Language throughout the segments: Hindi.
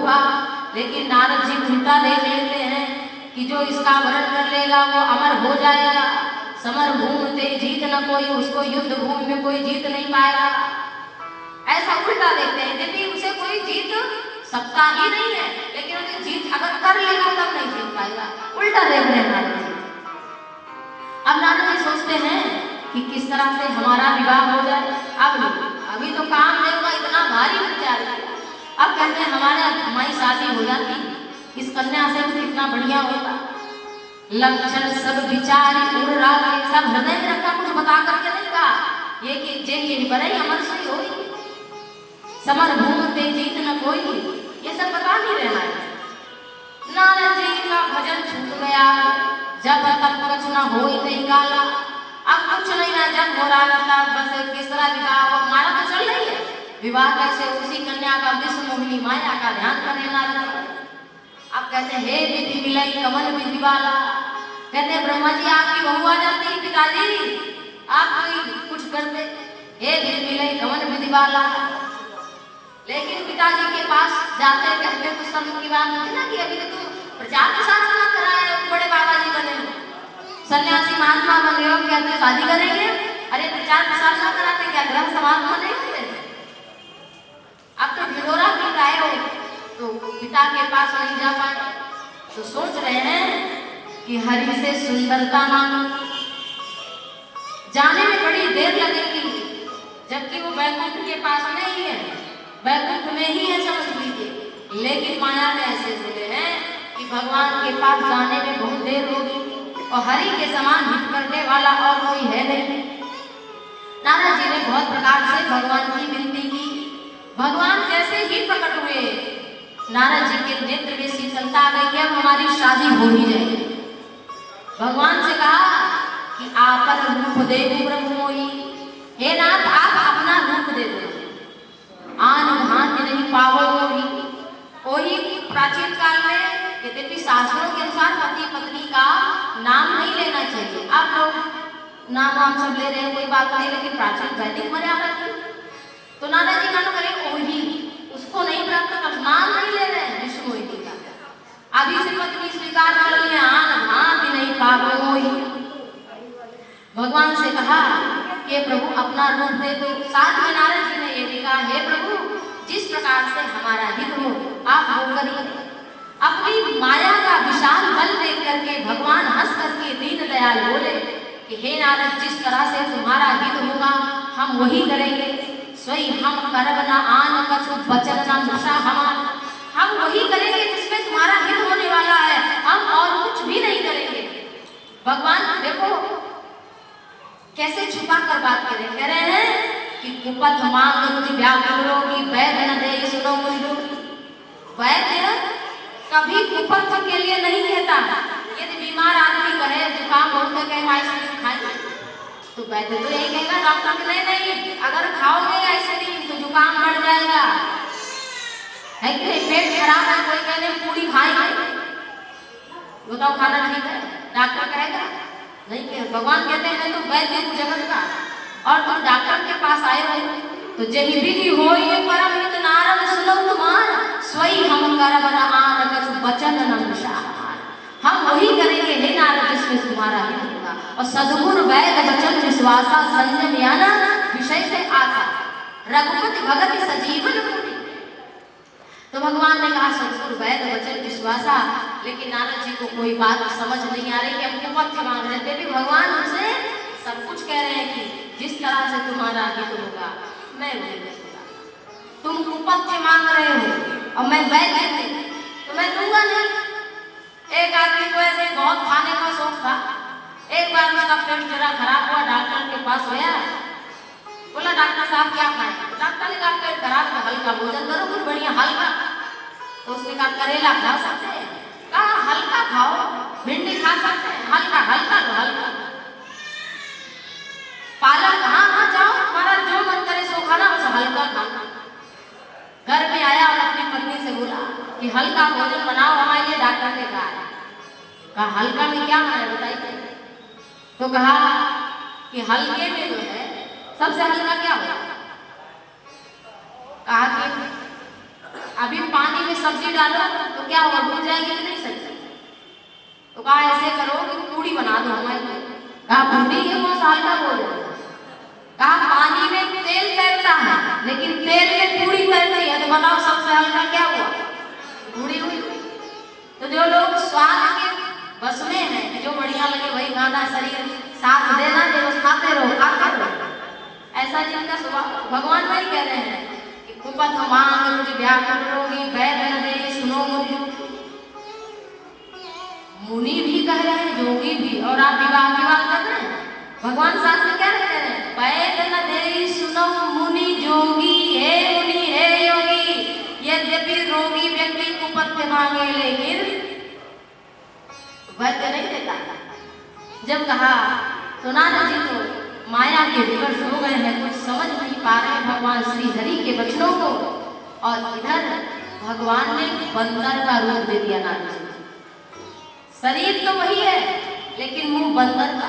होगा। लेकिन नारद जी उल्टा देख लेते हैं कि जो इसका वरण कर लेगा वो अमर हो जाएगा। समर भूमि ते जीत न कोई, उसको युद्ध भूमि में कोई जीत नहीं पाएगा। ऐसा उल्टा देखते हैं, यदि उसे कोई जीत सकता ही नहीं है, लेकिन उसे जीत अगर कर लेगा तब नहीं जीत पाएगा। उल्टा देख रहे हैं नारद जी। अब नारद जी सोचते हैं कि किस तरह से हमारा विवाह हो जाए। अब अभी तो कामदेव का इतना भारी विचार है, अब कहते हैं हमारी शादी हो जाती, इस कन्या से कितना बढ़िया होता। लक्षण सब विचार सब हृदय में रखा, कुछ बता करके नहीं कहा ये कि जे बड़े अमर सही हो, समर भूमि ते जीत न कोई, ये सब बता नहीं रहना है। नारद जी का भजन छूट गया, जब तक कुछ न हो नहीं काला। अब कुछ नहीं ना, जब हो रहा था बस किस तरह विवाह माया तो चल रही है, विवाह कैसे उसी कन्या का विश्व मोहिनी माया का ध्यान करे नारद। अब कहते हे विधि मिलाई कमल विधि वाला, कहते ब्रह्मा जी आपकी बहू आ जाती, पिताजी आप कोई कुछ करते, हे विधि मिलाई कमल विधि वाला। लेकिन पिताजी के पास जाते कहते तो सब की बात होती ना कि अभी तो तू प्रचार प्रसार ना कराए, बड़े बाबा जी बने सन्यासी महात्मा बने हो, कहते शादी करेंगे, अरे प्रचार प्रसार ना कराते क्या ग्रह समाज नहीं होते। अब तो ढिढोरा भी लाए हो तो पिता के पास नहीं जा पाए, तो सोच रहे हैं कि हरि से सुंदरता मांगो, जाने में बड़ी देर लगेगी, जबकि वो वैकुंठ के पास नहीं है, वैकुंठ में ही है समझ लीजिए। लेकिन माया ने ऐसे बोले हैं कि भगवान के पास जाने में बहुत देर होगी और हरि के समान हित करने वाला और कोई है नहीं। नारद जी ने बहुत प्रकार से भगवान की विनती की। भगवान जैसे ही प्रकट हुए, नारद जी के नेत्र में शीतलता आ गई कि अब हमारी शादी हो ही जाएगी। भगवान से कहा कि आपन रूप दे ब्रह्म मोही, हे नाथ आप अपना रूप दे दो, आन भांति नहीं पावो मोही। वही प्राचीन काल में यद्यपि शास्त्रों के अनुसार पति पत्नी का नाम नहीं लेना चाहिए, आप लोग नाम सब ले रहे हैं कोई बात नहीं, लेकिन प्राचीन वैदिक मर्यादा थी। तो नारद जी मानो करें वही उसको नहीं प्राप्त कर, नाम नहीं ले रहे हैं विष्णु मोहिनी का, अभी से पत्नी स्वीकार कर लिया, आन भांति नहीं पावो मोही। भगवान से कहा कि प्रभु अपना रूप दे दो। साथ में नारद जी ने ये भी कहा हे प्रभु जिस प्रकार से हमारा हित हो आप वो करिए। अपनी माया का विशाल बल देख करके भगवान हंस करके दीन दयाल बोले कि हे नारद जिस तरह से तुम्हारा हित होगा हम वही करेंगे। स्वयं हम करब न आन कछु वचन न नशा हम वही करेंगे जिसमें तुम्हारा हित होने वाला है, हम और कुछ भी नहीं करेंगे। भगवान देखो कैसे छुपा कर बात करें, कह रहे हैं कि कुपथ मांग मुझे व्याकुल रोगी वैद्य न दे सुनो मुझे। वैद्य कभी कुपथ के लिए नहीं कहता, यदि बीमार आदमी कहे जुकाम होते कहे आइसक्रीम खाए तो वैद्य तो यही कहेगा डॉक्टर नहीं नहीं अगर खाओगे आइसक्रीम तो जुकाम बढ़ जाएगा, है कि नहीं, पेट खराब है कोई कहने पूरी खाएंगे बताओ खाना ठीक है, डॉक्टर कहेगा नहीं कहे। भगवान कहते हैं तो वैद्य जगत का और तुम डॉक्टर के पास आए हो तो जही विधि हो ये परम हित नारद सुनो तुम्हार स्वयं हम करब न आन कछु वचन न नशा हम वही करेंगे हे नारद जिसमें तुम्हारा हित होगा। और सद्गुरु वैद वचन विश्वासा संयम याना विषय से आशा रघुपति भगत सजीवन मुनि। तो भगवान ने कहा सद्गुरु वैद वचन विश्वासा, लेकिन नारद जी को कोई बात समझ नहीं आ रही कि हम कुपथ मांग रहे थे भी भगवान उनसे सब कुछ कह रहे हैं कि जिस तरह से तुम्हारा हित होगा मैं वही करूंगा। तुम कुपथ मांग रहे हो और मैं वैद्य तो मैं दूंगा नहीं। एक आदमी को ऐसे बहुत खाने का शौक था, एक बार उसका पेट जरा खराब हुआ, डॉक्टर के पास गया, बोला डॉक्टर साहब क्या खाएं? डॉक्टर ने कहा पेट खराब है हल्का भोजन करो कुछ बढ़िया हल्का। तो उसने कहा करेला खा सकते हैं, कहा हल्का खाओ, भिंडी खा सकते हैं, हल्का हल्का तो हल्का। पालक हाँ जाओ तुम्हारा जो मन करे सो खाना, बस हल्का खाना। घर में आया और अपनी पत्नी से बोला कि हल्का भोजन बनाओ हमारे लिए, डॉक्टर ने कहा हल्का में क्या है बताइए। तो कहा कि हल्के में जो है सबसे हल्का क्या होगा, कहा कि अभी पानी में सब्जी डालो तो क्या होगा, डूब जाएगी कि नहीं सब्जी? तो कहा ऐसे करो कि पूड़ी बना दो हमारे लिए। कहा पूड़ी ये कौन सा हल्का बोल रहे हो? कहा पानी में तेल तैरता है लेकिन तेल में पूड़ी तैरती है, तो बताओ सबसे हल्का क्या हुआ? पूड़ी हुई। तो जो लोग स्वाद के बस में है, जो बढ़िया लगे वही खाना, शरीर साथ देना, जो खाते रहो खाते रहो, ऐसा जिनका स्वभाव। भगवान वही कह रहे हैं कि कुपथ मांग मुझ व्याकुल रोगी वैद न दे सुनो मुझ। मुनि भी कह रहे हैं, योगी भी, और आप विवाह की बात कर रहे हैं। भगवान शास्त्र क्या कह रहे हैं? वैद न दे सुनो मुनि जोगी, हे मुनि हे योगी। यद्यपि रोगी व्यक्ति कुपथ मांगे लेकिन वैद्य नहीं देता। जब कहा तो नारद जी तो माया के विवश हो गए हैं, कुछ समझ नहीं पा रहे भगवान श्री हरि के वचनों को। और इधर भगवान ने बंदर का रूप दे दिया नारद जी। शरीर तो वही है लेकिन मुंह बंदर का।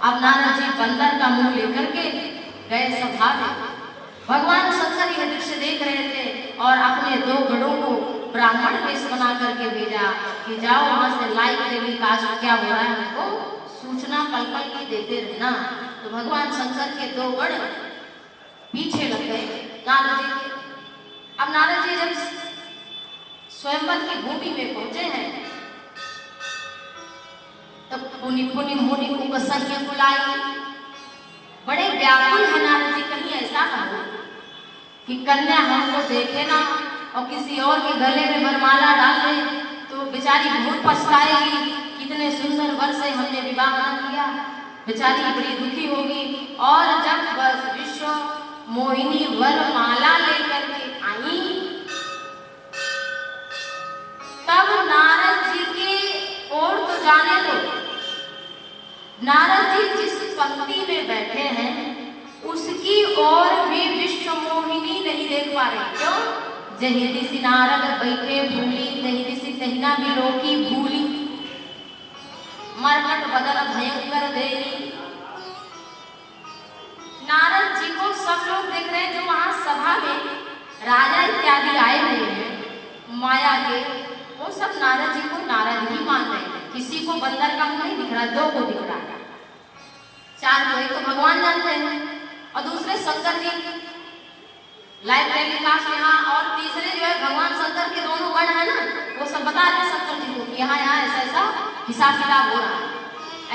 अब नारद जी बंदर का मुंह लेकर के गए सभा में। भगवान शंकर यह दृश्य देख रहे थे और अपने 2 गणों को ब्राह्मण वेश बना करके भेजा कि जाओ वहां से लाइव टेलीकास्ट क्या हो रहा है हमको सूचना पल पल की देते रहना। तो भगवान शंकर के 2 गण पीछे लग गए नारद जी के। अब नारद जी जब स्वयंवर की भूमि में पहुंचे हैं तब पुनि पुनि मुनि को कसैया बुलाई। बड़े व्याकुल है नारद जी, कहीं ऐसा ना हो कि कन्या हमको देखे ना और किसी और के गले में वरमाला डाल दे तो बेचारी बहुत पछताएगी, कितने सुंदर वर से हमने विवाह न किया, बेचारी बड़ी दुखी होगी। और जब विश्व मोहिनी वरमाला लेकर के आई तब नारद जी की ओर तो जाने दो, नारद जी जिस पंक्ति में बैठे हैं उसकी ओर भी विश्व मोहिनी नहीं देख पा रहे। क्यों? जही दिशि नारद बैठे भूली, तही दिशि तहिना बिलोकी भूली, मरकट बदल भयंकर देवी। नारद जी को सब लोग देख रहे हैं, जो वहां सभा में राजा इत्यादि आए हुए हैं माया के, वो सब नारद जी को नारद ही मान रहे हैं। किसी को बंदर का मुंह नहीं दिख रहा, 2 को दिख रहा है। 4 को एक तो भगवान जानते हैं और दूसरे शंकर जी लाइव टेलीकास्ट यहाँ, और तीसरे जो है भगवान शंकर के 2 गण है ना, वो सब बता रहे शंकर जी को कि यहाँ ऐसा ऐसा हिसाब किताब हो रहा है,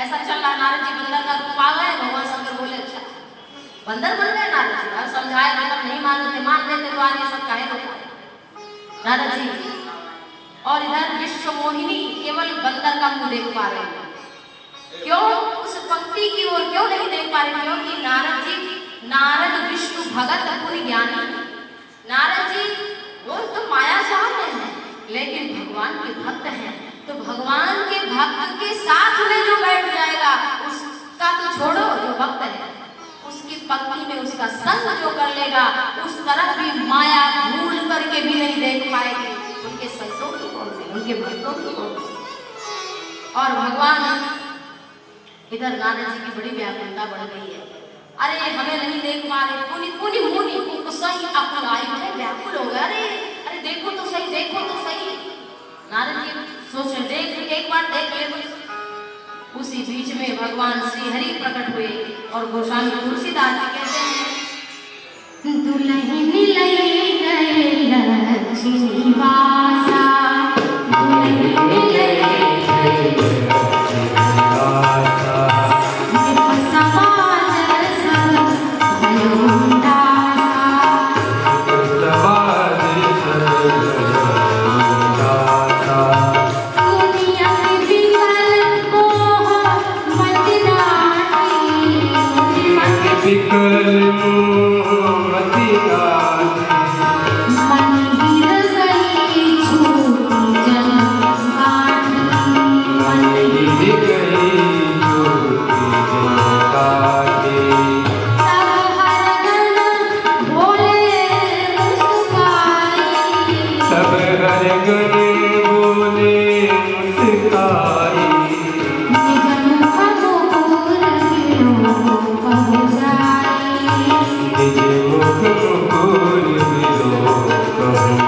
ऐसा चल रहा। नारद जी बंदर का रूप आ गए। भगवान शंकर बोले अच्छा बंदर बन गए नारद जी। अब समझाए मतलब नहीं मानते, मान लेते तो आज ये सब काहे होता नारद जी। और इधर विश्व मोहिनी केवल बंदर का मुंह देख पा रहे हैं। क्यों? उस पंक्ति की ओर क्यों नहीं देख पा रहे? क्योंकि नारद जी, नारद विष्णु भगत पुनि ज्ञानी। नारद जी वो तो माया चाहते हैं लेकिन भगवान के भक्त हैं, तो भगवान के भक्त के साथ में जो बैठ जाएगा उसका तो छोड़ो, जो भक्त है उसकी पंक्ति में उसका संग जो कर लेगा उस तरफ भी माया भूल करके भी नहीं देख पाएगी। उनके संतों की कौन है, उनके भक्तों की कौन है। और भगवान इधर नारद जी की बड़ी व्याकुलता बढ़ गई है। अरे हमें नहीं देख पा रहे, पुनि पुनि मुनि को सही अपनाई है, व्याकुल हो गया। अरे अरे देखो तो सही, देखो तो सही। नारद जी सोचे देख एक बार देख ले। उसी बीच में भगवान श्री हरि प्रकट हुए और गोस्वामी तुलसीदास जी कहते हैं दुल्हन लई गए लक्ष्मी वासा, दुल्हन लई गए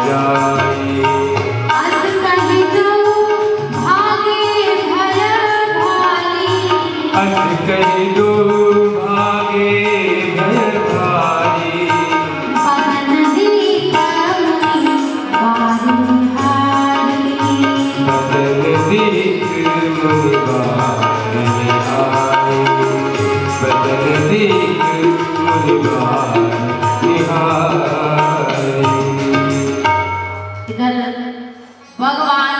जा कहीं दो भागे भय भारी, बदन दीप मुनि बारिहारी, बदन दीप मुनि बारिहारी, बदन दीप मुनि बारिहारी। इधर भगवान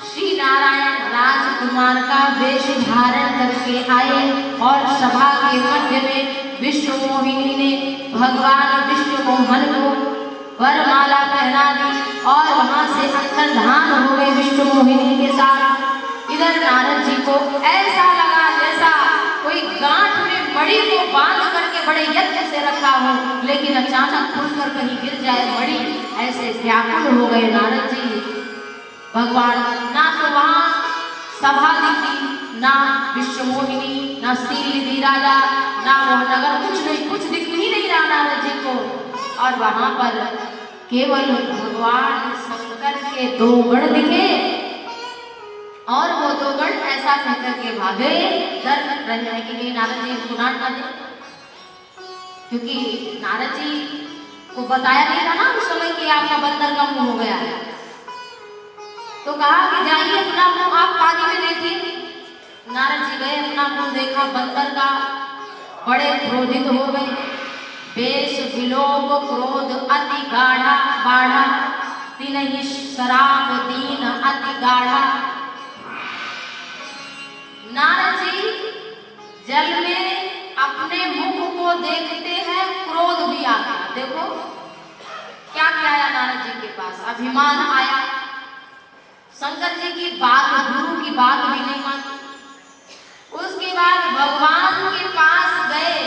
श्री नारायण राजकुमार का वेश धारण करके आए और सभा के मध्य में विष्णु मोहिनी ने भगवान विष्णु मोहन को वरमाला पहना दी और वहां से अंतर्धान हो गए विष्णु मोहिनी के साथ। इधर नारद जी को ऐसा लगा जैसा कोई गांठ में मणि को बांध करके बड़े यत्न से रखा हो, लेकिन अचानक खुलकर कहीं गिर जाए मणि, ऐसे व्याकुल हो गए नारद जी। भगवान ना तो वहां सभा दिखी, ना विष्णु मोहिनी, ना श्रीनिधि राजा, ना वह नगर, कुछ नहीं, कुछ दिख ही नहीं रहा नारद जी को। और वहां पर केवल भगवान शंकर के दो गण दिखे और वो दो गण ऐसा कहकर के भागे डर रहे हैं कि नहीं नारद जी हमको डांट ना दे, क्योंकि नारद जी को बताया नहीं था ना उस समय कि आपका बंदर का मुंह हो गया है। तो कहा कि जाइए अपना मुंह आप पानी में देखिए। नारद जी गए, अपना मुंह देखा बंदर का, बड़े क्रोधित हो गए। बेश विलोप क्रोध अति गाढ़ा बाढ़ा, तिनहि शराब दीन अति गाढ़ा। नारद जी जल में अपने मुख को देखते हैं, क्रोध भी आ गया। देखो क्या क्या आया नारद जी के पास, अभिमान आया, शंकर जी की बात, गुरु की बात भी नहीं मानी। उसके बाद भगवान के पास गए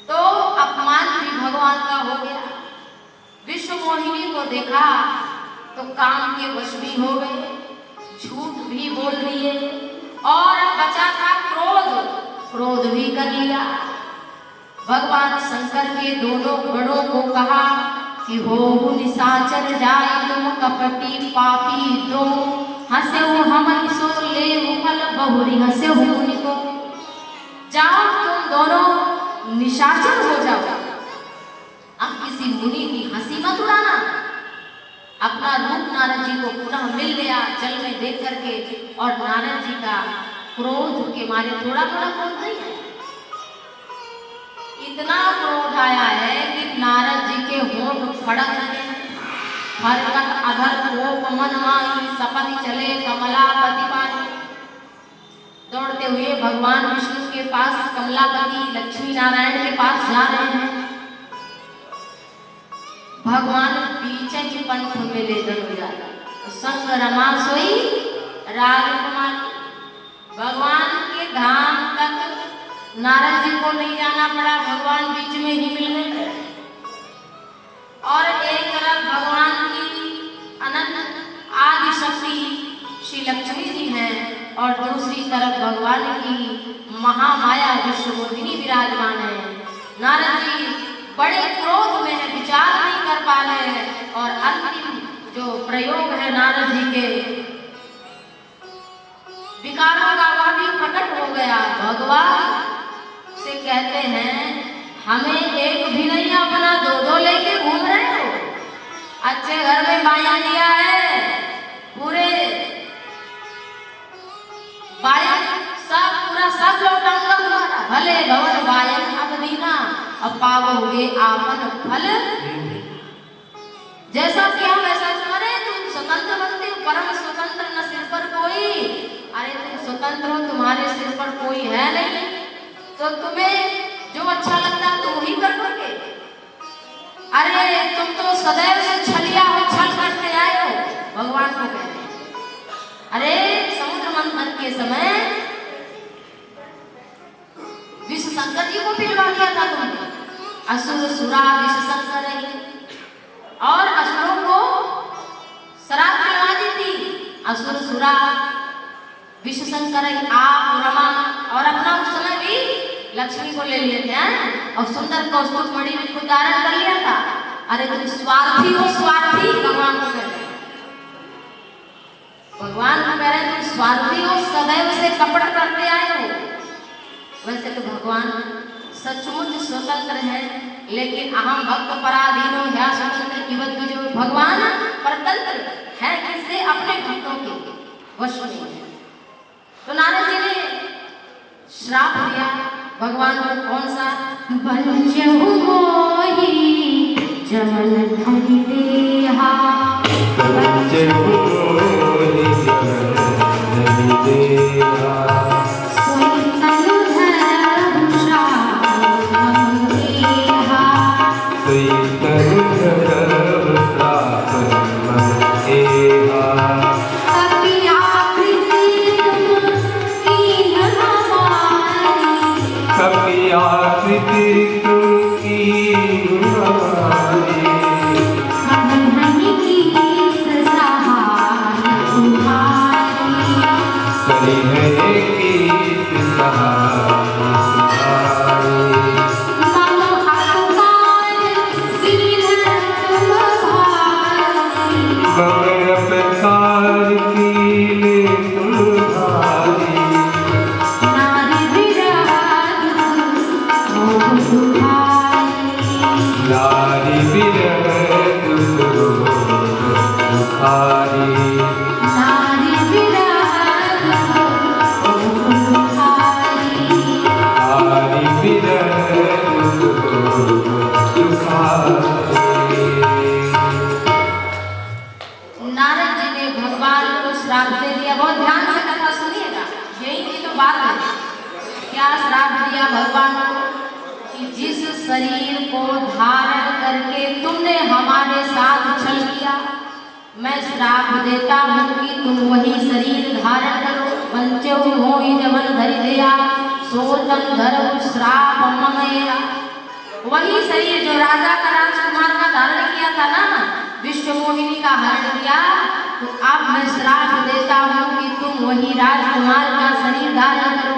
तो अपमान भी भगवान का हो गया। विष्णु मोहिनी को देखा तो काम के वश भी हो गए, झूठ भी बोल दिए और बचा था क्रोध, क्रोध भी कर लिया। भगवान शंकर के दोनों गणों को कहा कि हो निशाचर जाय तुम कपटी पापी दो, हंसे हम सो ले फल बहुरी हंसे मुनि को। जाओ तुम दोनों निशाचर हो जाओ, अब किसी मुनि की हंसी मत उड़ाना। अपना रूप नारद जी को पुनः मिल गया जल में देख करके, और नारद जी का क्रोध के मारे थोड़ा थोड़ा क्रोध नहीं है, इतना क्रोध आया है कि नारद जी के होंठ फड़क रहे हैं। हरकत अधर कोप मन माही, सपति चले कमलापति पानी। दौड़ते हुए भगवान विष्णु के पास, कमलापति लक्ष्मी नारायण के पास जा रहे हैं। भगवान पीछे ही पंथ में ले दल हो जाता, संग रमा सोई राजकुमारी। भगवान के धाम तक नारद जी को नहीं जाना पड़ा, भगवान बीच में ही मिल गए। और एक तरफ भगवान की अनंत आदि शक्ति श्री लक्ष्मी जी हैं और दूसरी तरफ भगवान की महामाया विष्णु मोहिनी विराजमान है। नारद जी बड़े क्रोध में है, विचार नहीं कर पा रहे हैं, और अंतिम जो प्रयोग है नारद जी के विकारों का वह भी प्रकट हो गया। भगवान से कहते हैं हमें एक भी नहीं अपना दो दो लेके घूम रहे हो, अच्छे घर में बाया दिया है, पूरे बाया सब पूरा सब लौटाऊंगा तुम्हारा, भले भवन बायन अब दीना अब पाओगे आपन फल। जैसा कि हम ऐसा तुम्हारे तुम स्वतंत्र बनते हो, परम स्वतंत्र न सिर पर कोई। अरे तुम स्वतंत्र हो, तुम्हारे सिर पर कोई है नहीं, तो तुम्हें जो अच्छा लगता है तुम वही कर लोगे। अरे तुम तो सदैव से छलिया हो, छल करते आए हो, भगवान को कहते हैं। अरे समुद्र मंथन के समय विष शंकर जी को पिलवा दिया था तुमने, असुर सुरा विष शंकर और असुरों को शराब पिलवा दी थी। असुर सुरा विष शंकर आप रमा, और अपना उस समय भी लक्ष्मी को ले लिए थे और सुंदर कौस्तुभ मणि में खुद धारण कर लिया था। अरे तुम स्वार्थी हो, स्वार्थी भगवान को कह रहे, भगवान को कह रहे तुम स्वार्थी हो, सदैव से कपट करते आए हो, वैसे तो भगवान सचमुच स्वतंत्र है, लेकिन अहम भक्त पराधीनो ह्या स्वतंत्र किवत जो भगवान परतंत्र है किससे? अपने भक्तों के वश में है। तो नारद जी ने श्राप दिया भगवान को, कौन सा? बंचहु मोहि जमन धरि देहा, बंचहु मोहि जमन धरि देहा, सोई तनु धरहु श्राप मम देहा, सोई तनु धरहु श्राप मम देहा। कपि आकृति तुम कीन्ह हमारी, कपि आकृति तुम कीन्ह हमारी, कहि कीस सहाय तुम्हारी, करिहै कीस सहाय तुम्हारी। मम अपकार कीन्ह तुम भारी, मम अपकार कीन्हे तुम भारी, नारी विरह मोह दुहारी, नारी विरह दुख दुखारी, नारी विरह मोह दुहारी, नारी विरह दुख दुखारी। नारद जी ने भगवान को श्राप दे दिया। बहुत ध्यान से कथा सुनिएगा, यही की तो बात है। क्या श्राप दिया भगवान को? कि जिस शरीर को धारण करके तुमने हमारे साथ छल किया, मैं श्राप देता हूँ कि तुम वही शरीर धारण करो। बंचहु मोहि जमन धरि देहा, सो तनु धरहु श्राप मम देहा। वही शरीर जो राजा का राजकुमार का धारण किया था ना, विश्व मोहिनी का हरण किया, तो अब मैं श्राप देता हूँ कि तुम वही राजकुमार का शरीर धारण करो।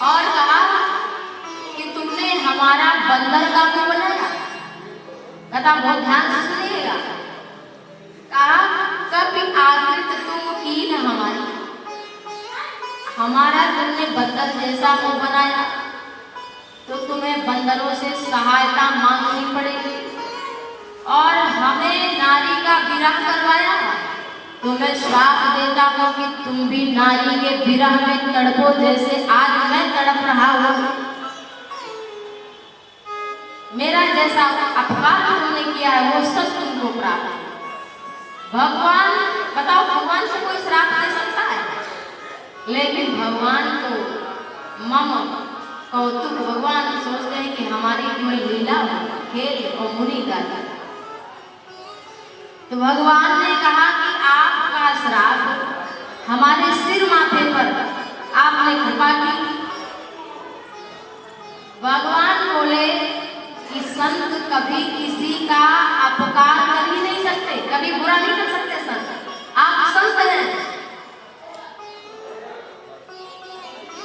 और कहा कि तुमने हमारा बंदर का मुंह बनाया। कथा बहुत ध्यान से सुनिएगा। कहा कभी आकृत तुम कीन हमारी, हमारा तुमने बंदर जैसा मुंह बनाया, तो तुम्हें बंदरों से सहायता मांगनी पड़ेगी। और हमें नारी का विरह करवाया, तो मैं श्राप देता हूँ कि तुम भी नारी के विरह में तड़पो, जैसे आज मैं तड़प रहा हूँ। मेरा जैसा अपकार तुमने किया है वो सब तुमको प्राप्त है। भगवान, बताओ भगवान से कोई श्राप दे सकता है? लेकिन भगवान को मम कौतुक, भगवान सोचते हैं कि हमारी कोई लीला खेल और मुनि का। तो भगवान ने कहा कि आपका श्राप हमारे सिर माथे पर आपने कृपा की। भगवान बोले कि संत कभी किसी का अपकार कर ही नहीं सकते, कभी बुरा नहीं कर सकते। संत, आप संत हैं।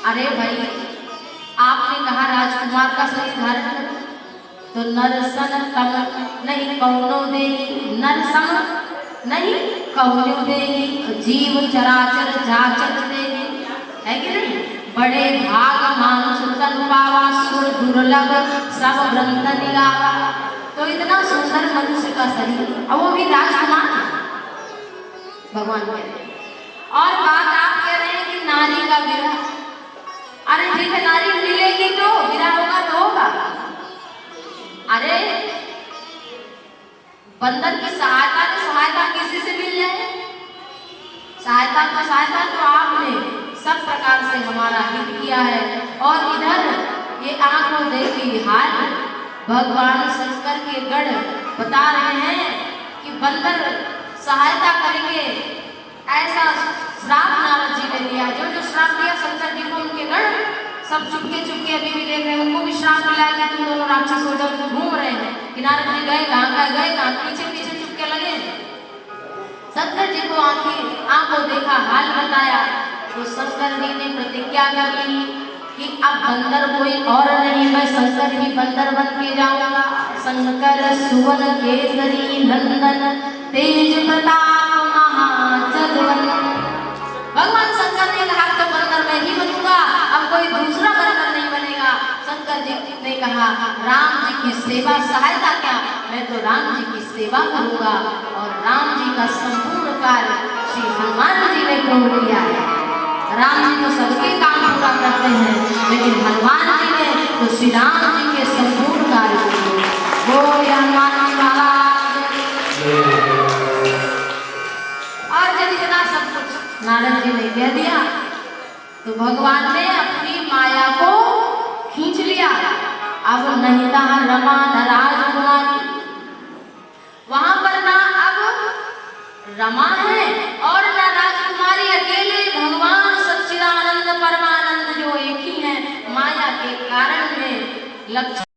अरे भाई, आपने कहा राजकुमार का शरीर धारण करो, तो नरसन तम नहीं कौनो देगी, नरसम नहीं कौनो देगी, जीव चराचर जाचर देगी, है कि नहीं? बड़े भाग मानुष तन पावा, सुर दुर्लभ सब ग्रंथ निगावा। तो इतना सुंदर मनुष्य का शरीर, और वो भी राजकुमार, भगवान कह रहे हैं। और बात आप कह रहे हैं कि नारी का विरह। अरे ठीक है, नारी मिलेगी तो विरह होगा तो होगा। अरे बंदर की सहायता तो सहायता किसी से मिल जाए, सहायता तो आपने सब प्रकार से हमारा हित किया है। और इधर ये आंखों देखी हाल भगवान शंकर के गढ़ बता रहे हैं कि बंदर सहायता करेंगे, ऐसा श्राप नारद जी ने दिया। जो जो श्राप दिया शंकर जी को उनके गढ़ सब चुपके चुपके अभी भी देख रहे हैं। उनको भी श्राप मिला कि तुम दोनों राक्षस हो जाओ, घूम रहे हैं कि नारद जी गए कहाँ, पीछे पीछे चुपके लगे। शंकर जी को आंखों देखा हाल बताया, तो शंकर जी ने प्रतिज्ञा कर ली कि अब बंदर कोई और नहीं, मैं शंकर ही बंदर बन के जाऊंगा। शंकर सुवन केसरी नंदन तेज प्रताप शंकर जी ने कहा राम जी की सेवा सहायता क्या, मैं तो राम जी की सेवा करूंगा। और राम जी का संपूर्ण कार्य श्री हनुमान जी ने पूर्ण किया है। राम जी तो सबके काम पूरा करते हैं, लेकिन हनुमान जी ने तो श्री राम जी के संपूर्ण कार्य किए। बोल हनुमान जी महाराज। और जब इतना सब कुछ नारद जी ने कह दिया तो भगवान ने अपनी माया को खींच लिया। अब नहीं था रमा न राजकुमारी, वहां पर ना अब रमा है और न राजकुमारी, अकेले भगवान सच्चिदानंद परमानंद जो एक ही है, माया के कारण में लक्ष्य